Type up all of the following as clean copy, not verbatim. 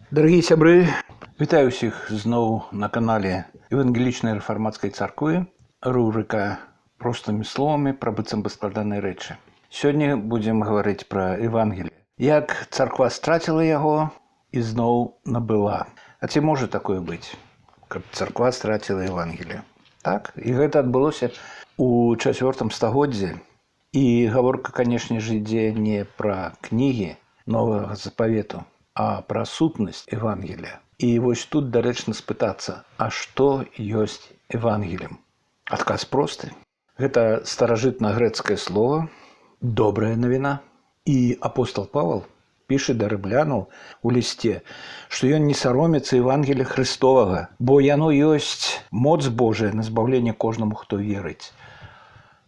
Дорогі сябры, вітаю ўсіх зноў на канале Евангелічнай рэфармацкай царквы, рубрика «Простымі словамі пра быццам бы складаныя рэчы». Сёння будзем гаварыць пра Евангелие. Як царква страціла яго і зноў набыла. А ці можа такое быць, каб царква страціла Евангелие? Так, і гэта адбылося ў 4 стагоддзі. І гаворка, канешне ж, ідзе не пра кнігі Новага Запавету, а пра сутнасць Евангелия. І вось тут дарэчна спытацца, а што ёсць Евангелием? Адказ просты. Гэта старажытна-грэцкае слово «добрая навіна». І апостол Павел піша да рымлянаў у лісце, што ён не саромецца Евангелия Христовага, бо яно ёсць моц Божая на збаўленне кожнаму, хто верыць.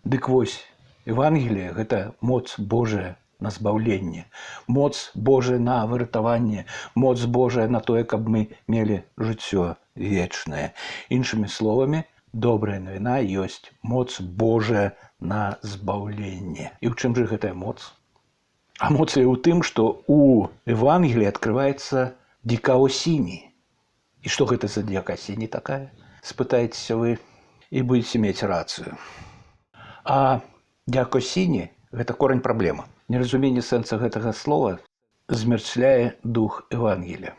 Дык вось, Евангелие – гэта моц Божая на збаўленне, моц Божая на выратаванне, моц Божая на тое, каб мы мелі жыццё вечнае. Іншымі словамі, добрая навіна ёсць моц Божая на збаўленне. І ў чым жа гэтая моц? А моц ў тым, што ў Евангелии адкрываецца дикаосіні. І што гэта за дикаосіні такая? Спытаецеся вы і будзеце мець рацыю. А дикаосіні – гэта корань праблемы. Неразуменне сэнса гэтага слова змярцляе дух Евангелия.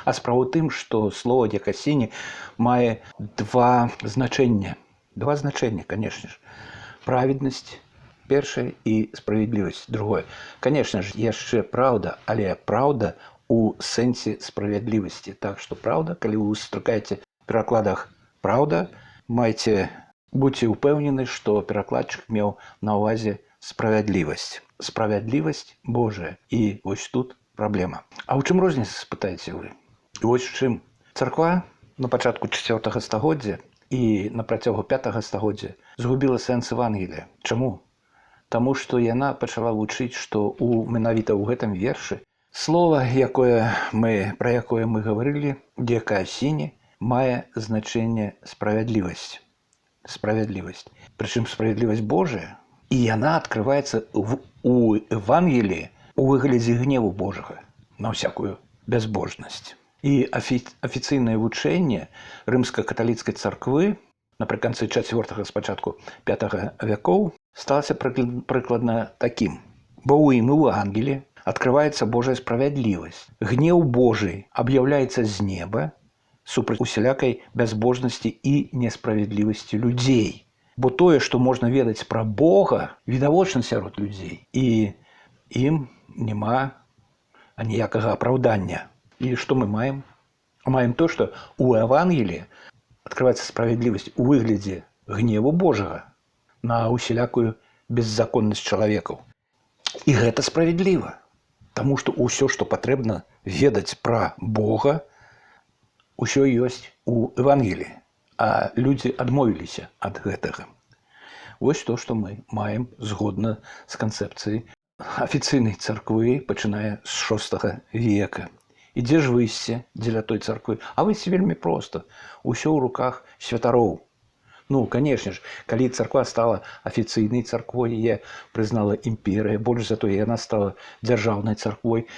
А справа ў тым, што слово дикаосіні мае два значэння. Два значэння, канешне ж. Праведнасць першае і справядлівасць другое. Канешне ж, яшчэ праўда, але праўда у сэнсе справядлівасці. Так што праўда, калі вы сустракаеце ў перакладах «праўда», будьце ўпэўнены, што перакладчык меў на ўвазе справядлівасць. Справядлівасць Божая. І вось тут праблема. А ў чым розніца, спытаеце вы? І вось у чым. Царква на пачатку 4 стагоддзя і на працягу 5 стагоддзя згубіла сэнс Евангелия. Чаму? Таму што яна пачала вучыць, што менавіта ў гэтым вершы слова, пра якое мы гаварылі, дикаосіні, мае значэнне справядлівасць. Справядлівасць. Прычым справядлівасць Божая. І яна адкрываецца у Евангелии у выглядзе гневу Божага на всякую бязбожнасць. І афіцыйнае вучэнне рымска-каталіцкай царквы напрыканцы 4-го, спачатку 5 вякоў сталася прыкладна такім. Бо ў ім у Евангелии адкрываецца Божая справядлівасць. Гнеў Божий аб'яўляецца з неба супраць усялякай бязбожнасці і несправядлівасці людзей. Бо тое, што можна ведаць пра Бога, відавочна сярод людзей. І ім няма аніякага апраўдання. І што мы маем? Маем то, што ў Евангелии адкрываецца справядлівасць у выглядзе гневу Божага на усялякую беззаконнасць чалавекаў. І гэта справядліва. Таму што ўсё, што патрэбна ведаць пра Бога, усё ёсць у Евангелии. А людзі адмовіліся ад гэтага. Вось то, што мы маем згодна з канцэпцыяй афіцыйнай царквы, пачынае з 6 века. І дзе ж выйсце дзеля той царквы? А выйсце вельмі проста. Усё ў руках святароў. Ну, канешне ж, калі царква стала афіцыйнай царквой, яе прызнала імперыя, больш за тое, яна стала дзяржаўнай царквой,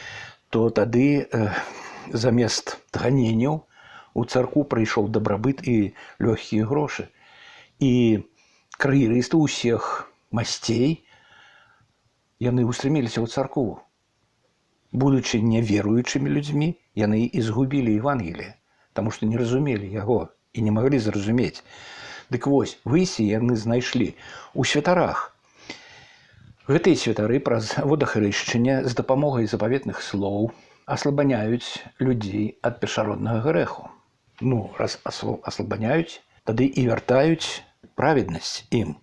то тады замест ганенняў у царкву прыйшоў дабрабыт і лёгкія грошы. І кар'ерысты ўсіх масцей, яны устреміліся ў царкву. Будучы неверуючымі людзьмі, яны і згубілі Евангелие, таму што не разумелі яго і не маглі зразумець. Дык вось, выйсце яны знайшлі ў святарах. Гэтыя святары праз водахрышчанне з дапамогай запаветных слоў аслабаняюць людзей ад першароднага грэху. Ну, раз аслабаняюць, тады і вяртаюць праведнасць ім.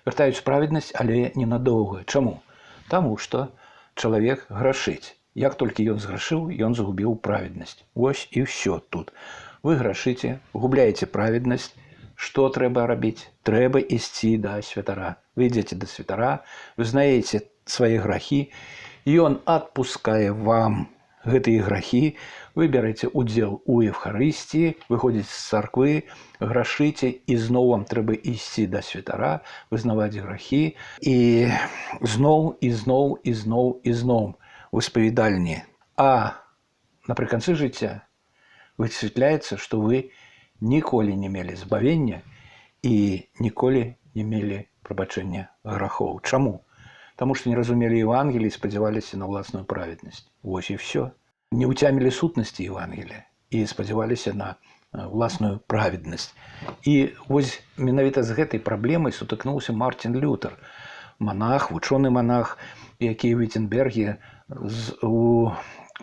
Вяртаюць праведнасць, але ненадоўга. Чаму? Таму што чалавек грашыць. Як толькі ён зграшыў, ён згубіў праведнасць. Вось і ўсё тут. Вы грашыце, губляеце праведнасць. Што трэба рабіць? Трэба ісці да святара. Вы ідзеце да святара, вызнаеце свае грахі, ён адпускае вам гэтыя грахі, вы бярэце удзел у Евхарыстіі, выходзіце з царквы, грашыце, і зноў вам трэба ісці да святара, вызнаваць грахі, і зноў, і зноў, і зноў, і зноў у спавядальні. А напрыканцы жыцця высвятляецца, што вы ніколі не мелі збавення і ніколі не мелі прабачэння грахоў. Чаму? Таму што не разумелі Евангелія і спадзяваліся на ўласную праведнасць. Вось і ўсё. Не ўцямілі сутнасці Евангелія і спадзяваліся на ўласную праведнасць. І вось менавіта з гэтай праблемай сутыкнуўся Мартин Лютер, монах, вучоны монах, які ў Віттенберге у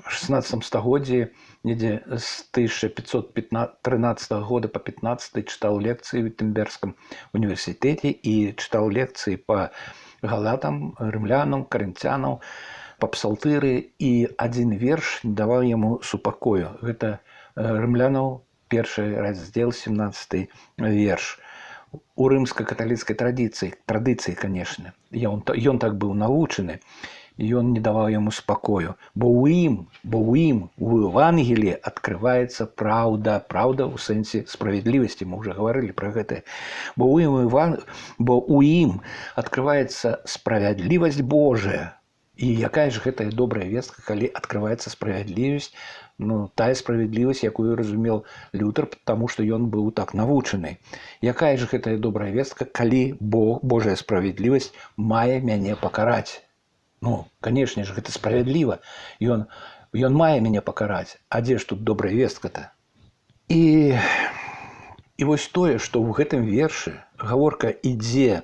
16 стагоддзі, недзе з 1513 года па 15 чытаў лекцыі ў Віттенбергскім універсітэце і чытаў лекцыі па галатам, рымлянам, карынцянам, па псалтыры, і адзін верш не даваў яму супакою. Гэта рымлянаў, першы раздзел, 17 верш. У рымска-каталіцкай традыцыі, канешне. Ён так быў навучаны, і ён не даваў яму спакою. Бо ў ім, у Евангеліі адкрываецца праўда. Праўда ў сэнсе справядлівасці, мы ўжо гаварылі пра гэта. Бо ў ім адкрываецца справядлівасць Божая. І якая ж гэтая добрая вестка, калі адкрываецца справядлівасць, тая справядлівасць, якую разумел Лютер, таму што ён быў так навучаны. Якая ж гэтая добрая вестка, калі Божая справядлівасць мае мяне пакараць? Канешне ж, гэта справядліва. Ён мае мяне пакараць. А дзе ж тут добрая вестка-то? І вось тое, што ў гэтым вершы гаворка ідзе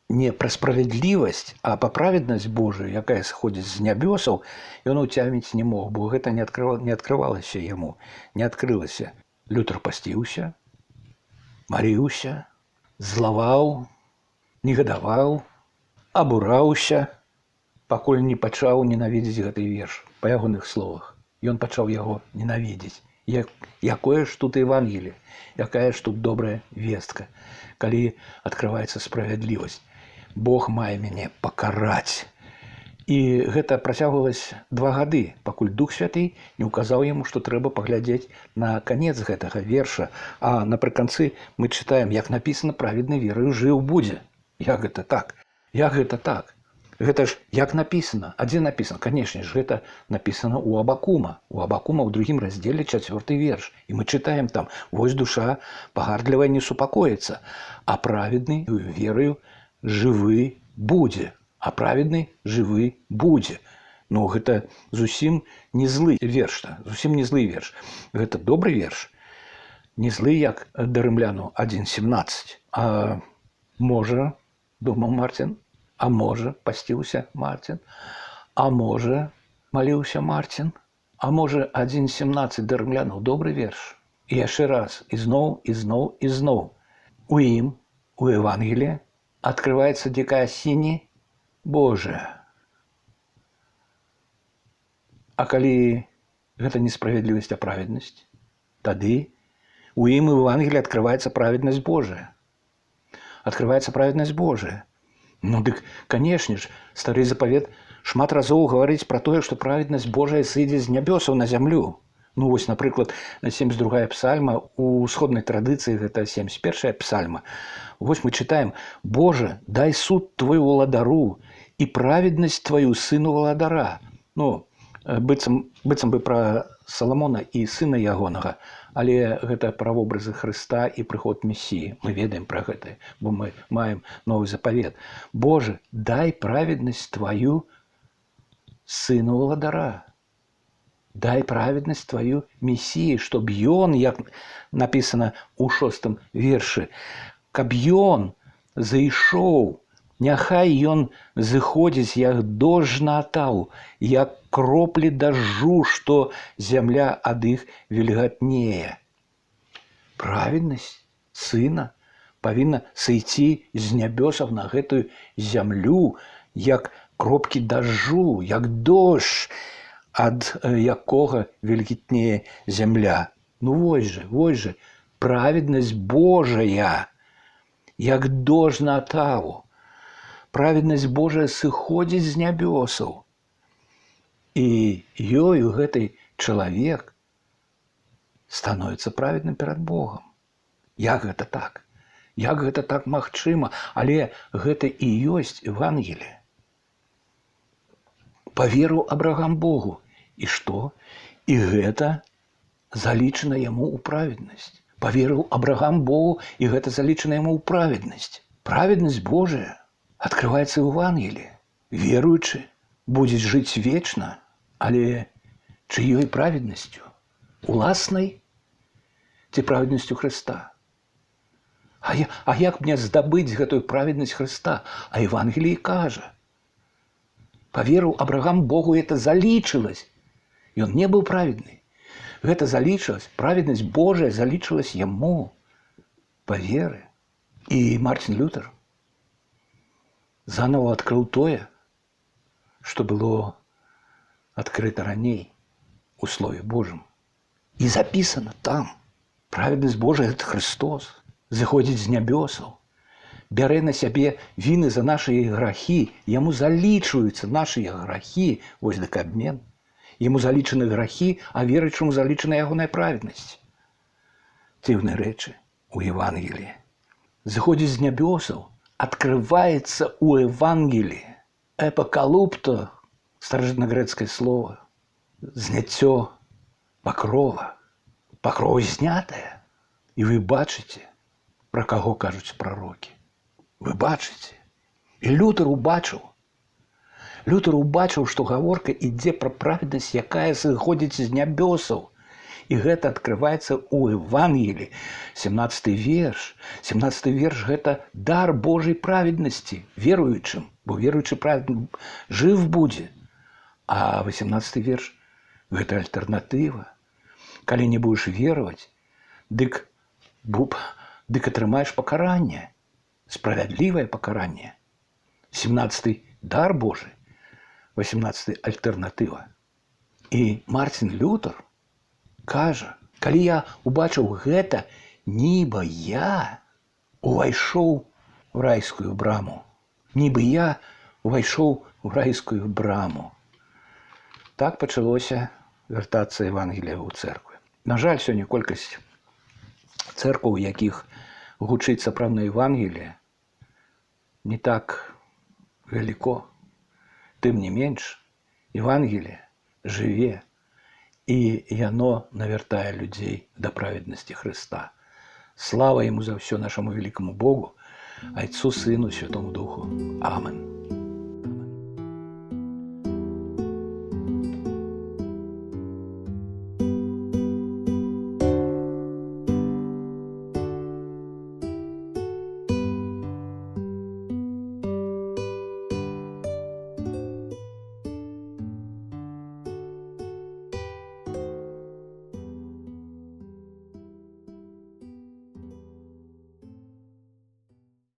не пра справядлівасць, а па праведнасць Божую, якая сыходзіць з нябёсаў, ён уцяміць не мог, бо гэта не адкрывалася яму, не адкрылася. Лютер пасціўся, марыўся, злаваў, негадаваў, абураўся, пакуль не пачаў ненавідзець гэты верш. Па ягоных словах. Ён пачаў яго ненавідзець. Якое ж тут Евангелие? Якая ж тут добрая вестка? Калі адкрываецца справядлівасць. Бог мае мяне пакараць. І гэта працягвалася 2 гады, пакуль Дух Святы не ўказаў яму, што трэба паглядзець на канец гэтага верша. А напрыканцы мы чытаем, як напісана, праведны верою жыў будзе. Як гэта так? Як гэта так? Гэта ж як напісана? А дзе напісана? Канешне ж, гэта напісана ў Абакума. У Абакума ў 2 раздзеле 4 верш. І мы чытаем там: «Вось душа пагардлівая не супакоіцца, а праведны верою жывы будзе». А праведны жывы будзе. Гэта зусім не злы верш. Зусім не злы верш. Гэта добры верш. Не злы, як да рымляну 1:17. А можа, думаў Мартин, а можа, пасціўся Мартин, а можа, маліўся Мартин, а можа, 1:17 да рымлянаў добры верш. І яшчэ раз, і зноў, і зноў, і зноў. У ім, у Евангеліі, адкрываецца дзікая сіні Божая. А калі гэта не справядлівасць, а праведнасць, тады у ім у Евангеліі адкрываецца праведнасць Божая. Адкрываецца праведнасць Божая. Дык, канешне ж, стары запавет шмат разоў гаварыць пра тое, што праведнасць Божая сыдзе з нябёсаў на зямлю. Вось, напрыклад, 72-я псальма, у ўсходнай традыцыі гэта 71-я псальма. Вось мы чытаем: «Боже, дай суд твой валадару і праведнасць тваю сыну валадара». Быццам бы пра Саламона і сына ягонага, але гэта правобразы Хрыста і прыход Месіі. Мы ведаем пра гэта, бо мы маем новы запавет. «Боже, дай праведнасць тваю сыну валадара». Дай праведнасць твою Месіі, чтоб ён, як напісана ў 6 вершы, каб ён зайшоў, няхай ён зыходзіць, як дождж на атаву, як кроплі дажджу, што зямля ад іх вільгатнее. Праведнасць сына павінна сыйці з нябёсаў на гэтую зямлю, як кропкі дажджу, як дождж, ад якога вільгатнее зямля. Вось жа, праведнасць Божая, як дождж на атаву. Праведнасць Божая сыходзіць з нябёсаў. І ёю гэты чалавек становіцца праведным перад Богам. Як гэта так? Як гэта так магчыма? Але гэта і ёсць Евангелие. Паверыў Абрагам Богу. І што? І гэта залічана яму ў праведнасць. Паверыў Абрагам Богу, і гэта залічана яму ў праведнасць. Праведнасць Божая открываецца ў Евангеліі. Веруючы будзе жыць вечна, але чыёй праведнасцю? Уласнай ці праведнасцю Хрыста? А як мне здабыць гэтую праведнасць Хрыста? А Евангеліе кажа: паверыў Абрагам Богу, это залічылась. Ён не быў праведны. Гэта залічылась, праведнасць Божая залічылась яму па веры. І Мартин Лютер заново адкрыў тое, што было адкрыта раней у Слове Божым. І запісана там. Праведнасць Божая – гэта Христос. Зыходзіць з нябёсаў, бярэ на сябе віны за нашыя грахі, яму залічваюцца нашыя грахі, вось дык абмен. Яму залічаны грахі, а веруючаму залічана ягоная праведнасць. Дзіўныя рэчы у Евангеліі. Зыходзіць з нябёсаў, адкрываецца ў Евангеліі. Эпакалупто, старажытнагрэцкае слово, зняццё пакрова. Пакрова знятая. І вы бачыце, пра каго кажуць прарокі. Вы бачыце. І Лютер убачыў. Лютер убачыў, што гаворка ідзе пра праведнасць, якая сыходзіць з нябёсаў. І гэта адкрываецца ў Евангеліі. 17 верш. 17 верш – гэта дар Божай праведнасці веруючым. Бо веруючы праведны жыв будзе. А 18 верш – гэта альтэрнатыва. Калі не будзеш вераваць, дык атрымаеш пакаранне. Справядлівае пакаранне. 17 дар Божы. 18 альтэрнатыва. І Мартин Лютер кажа, калі я убачыў гэта, нібы я увайшоў у райскую браму. Нібы я увайшоў у райскую браму. Так пачалося вяртацца Евангелія ў цэрквы. На жаль, сёння колькасць цэркваў, у якіх гучыць сапраўднае Евангелие, не так вяліко. Тым не менш, Евангелие жыве, і яно навяртае людзей да праведнасці Хрыста. Слава яму за ўсё нашаму великому Богу, Айцу, Сыну, Святому Духу. Амен.